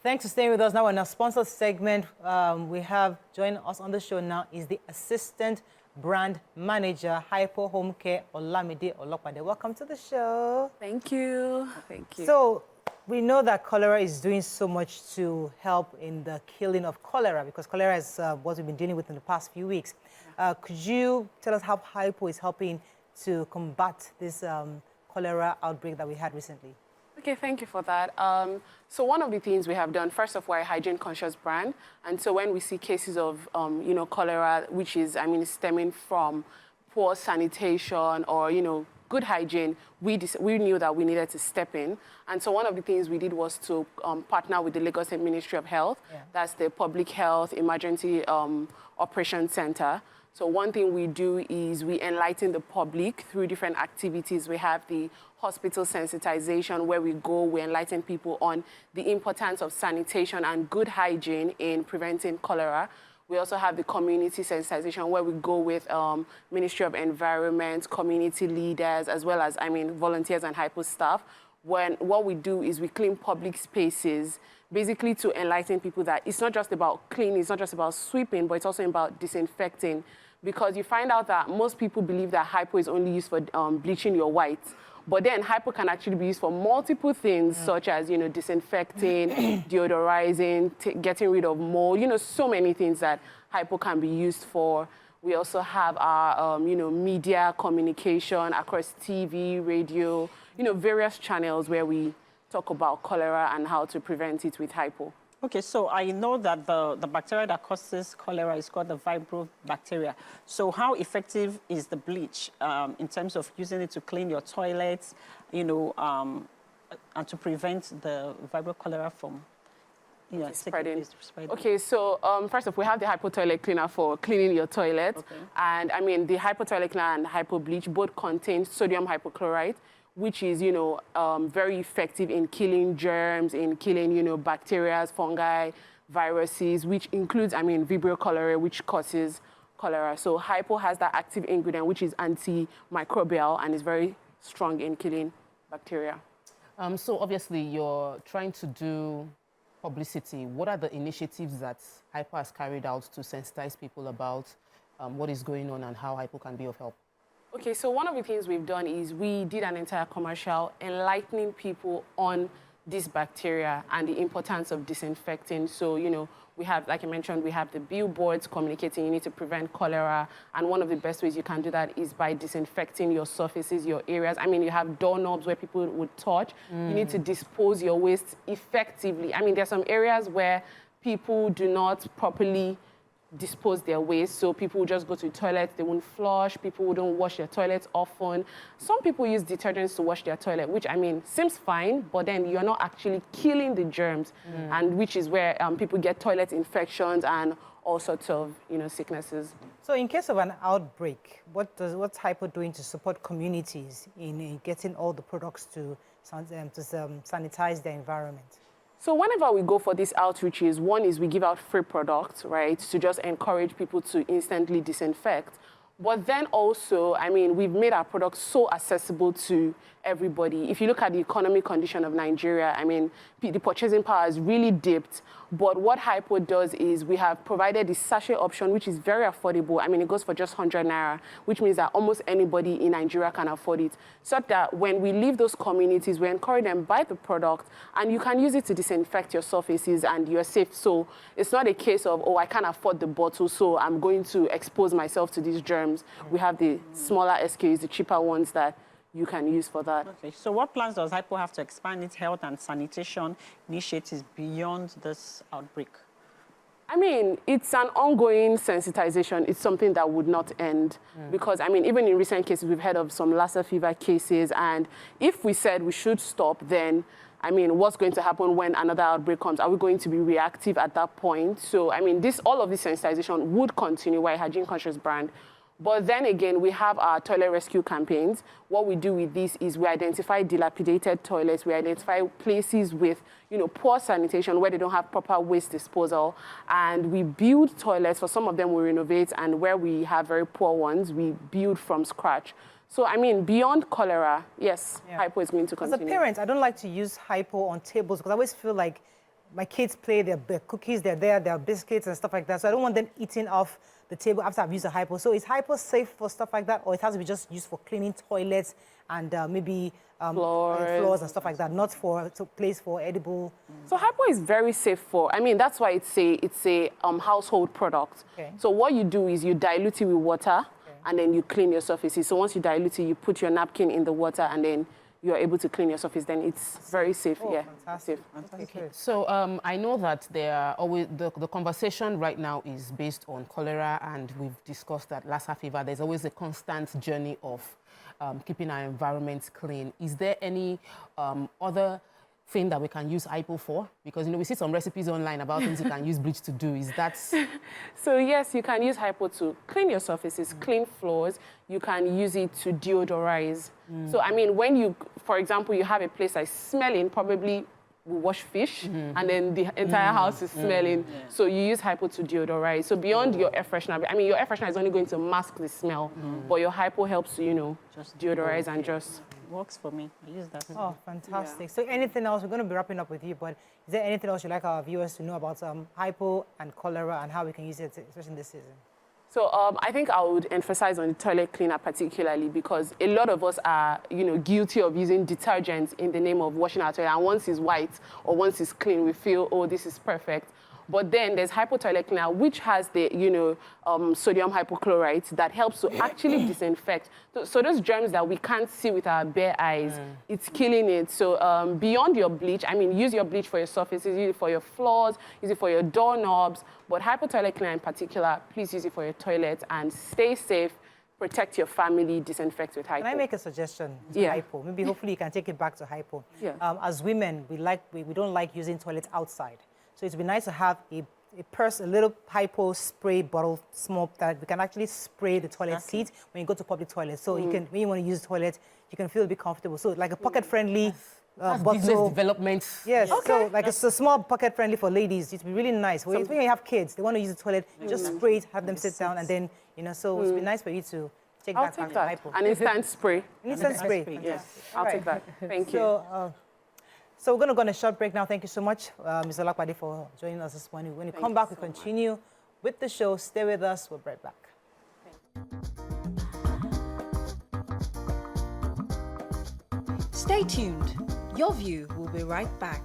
Thanks for staying with us. Now in our sponsor segment, we have joining us on the show now is the Assistant Brand Manager, Hypo Homecare, Olamide Olopade. Welcome to the show. Thank you. Thank you. So we know that cholera is doing so much to help in the killing of cholera, because cholera is what we've been dealing with in the past few weeks. Could you tell us how Hypo is helping to combat this cholera outbreak that we had recently? Okay, thank you for that. So one of the things we have done, first of all, we're a hygiene-conscious brand. And so when we see cases of, cholera, which is, stemming from poor sanitation or, good hygiene, we knew that we needed to step in. And so one of the things we did was to partner with the Lagos State Ministry of Health. Yeah. That's the Public Health Emergency Operations Center. So one thing we do is we enlighten the public through different activities. We have the hospital sensitization, where we enlighten people on the importance of sanitation and good hygiene in preventing cholera. We also have the community sensitization, where we go with Ministry of Environment, community leaders, as well as, volunteers and Hypo staff. What we do is we clean public spaces, basically to enlighten people that it's not just about cleaning, it's not just about sweeping, but it's also about disinfecting. Because you find out that most people believe that Hypo is only used for bleaching your whites. But then Hypo can actually be used for multiple things, such as, disinfecting, deodorizing, getting rid of mold, so many things that Hypo can be used for. We also have our, media communication across TV, radio, various channels where we talk about cholera and how to prevent it with Hypo. Okay, so I know that the bacteria that causes cholera is called the Vibrio bacteria. So how effective is the bleach in terms of using it to clean your toilets, and to prevent the Vibrio cholera from spreading? Okay, so first off, we have the Hypo toilet cleaner for cleaning your toilet. Okay. And the Hypo toilet cleaner and Hypo bleach both contain sodium hypochlorite, which is, very effective in killing germs, in killing, bacteria, fungi, viruses, which includes, Vibrio cholerae, which causes cholera. So Hypo has that active ingredient, which is antimicrobial and is very strong in killing bacteria. So obviously you're trying to do publicity. What are the initiatives that Hypo has carried out to sensitize people about what is going on and how Hypo can be of help? Okay, so one of the things we've done is we did an entire commercial enlightening people on this bacteria and the importance of disinfecting. So, we have, like I mentioned, we have the billboards communicating you need to prevent cholera. And one of the best ways you can do that is by disinfecting your surfaces, your areas. You have doorknobs where people would touch. You need to dispose your waste effectively. There's some areas where people do not properly dispose their waste, so people will just go to the toilet, they won't flush, people wouldn't wash their toilets often. Some people use detergents to wash their toilet, which seems fine, but then you're not actually killing the germs, and which is where people get toilet infections and all sorts of sicknesses. So in case of an outbreak, what's Hypo doing to support communities in getting all the products to sanitize their environment? So whenever we go for these outreaches, one is we give out free products, right, to just encourage people to instantly disinfect. But then also, we've made our products so accessible to everybody. If you look at the economic condition of Nigeria, the purchasing power has really dipped. But what Hypo does is we have provided the sachet option, which is very affordable. It goes for just 100 naira, which means that almost anybody in Nigeria can afford it. So that when we leave those communities, we encourage them buy the product, and you can use it to disinfect your surfaces, and you're safe. So it's not a case of, oh, I can't afford the bottle, so I'm going to expose myself to these germs. We have the smaller SKUs, the cheaper ones that you can use for that. Okay, so what plans does Hypo have to expand its health and sanitation initiatives beyond this outbreak? It's an ongoing sensitization. It's something that would not end because, even in recent cases, we've heard of some Lassa fever cases, and if we said we should stop, then what's going to happen when another outbreak comes? Are we going to be reactive at that point? So, all of this sensitization would continue. We're a hygiene-conscious brand. But then again, we have our toilet rescue campaigns. What we do with this is we identify dilapidated toilets. We identify places with, poor sanitation where they don't have proper waste disposal. And we build toilets. For some of them, we renovate. And where we have very poor ones, we build from scratch. So, beyond cholera, yes, Hypo is going to continue. As a parent, I don't like to use Hypo on tables because I always feel like my kids play, their cookies, their biscuits and stuff like that. So I don't want them eating off the table after I've used the Hypo. So is Hypo safe for stuff like that, or it has to be just used for cleaning toilets and maybe floors and stuff like that, not for place for edible? So Hypo is very safe for, I mean, that's why it's a household product. Okay. So what you do is you dilute it with water, and then you clean your surfaces. So once you dilute it, you put your napkin in the water, and then you're able to clean your surface. Then it's very safe. Oh, yeah, fantastic. safe. Okay. So I know that there are always, the conversation right now is based on cholera, and we've discussed that Lassa fever. There's always a constant journey of keeping our environment clean. Is there any other thing that we can use Hypo for? Because, you know, we see some recipes online about things you can use bleach to do. Is that... So yes, you can use Hypo to clean your surfaces, clean floors. You can use it to deodorize. So, I mean, when you, for example, you have a place that's smelling, probably we wash fish, and then the entire house is smelling. So you use Hypo to deodorize. So beyond your air freshener, I mean, your air freshener is only going to mask the smell, but your Hypo helps you, you know, just deodorize and just... Works for me. I use that. Oh, fantastic. So anything else, we're going to be wrapping up with you, but is there anything else you'd like our viewers to know about Hypo and cholera and how we can use it, especially in this season? So I think I would emphasize on the toilet cleaner particularly, because a lot of us are, you know, guilty of using detergents in the name of washing our toilet. And once it's white or once it's clean, we feel, oh, this is perfect. But then there's Hypo toilet cleaner, which has the, you know, sodium hypochlorite that helps to actually disinfect. So those germs that we can't see with our bare eyes, it's killing it. So beyond your bleach, I mean, use your bleach for your surfaces, use it for your floors, use it for your doorknobs. But Hypo toilet cleaner in particular, please use it for your toilet and stay safe. Protect your family, disinfect with Hypo. Can I make a suggestion to Hypo? Maybe hopefully you can take it back to Hypo. Yeah. As women, we don't like using toilets outside. So it'd be nice to have a little Hypo spray bottle, small, that we can actually spray the toilet seat when you go to public toilets. So you can, when you want to use the toilet, you can feel a bit comfortable. So like a pocket-friendly bottle. Business development. Yes, so like it's a small pocket-friendly for ladies. It'd be really nice. When you have kids, they want to use the toilet, just spray it, have them sit down, and then, you know, so it'd be nice for you to take I'll that take to that. Hypo. An instant spray. An instant spray. Yes, I'll take that. Thank you. So we're going to go on a short break now. Thank you so much, Mr. Lakpade, for joining us this morning. When we come back, we continue with the show. Stay with us. We'll be right back. Stay tuned. Your View will be right back.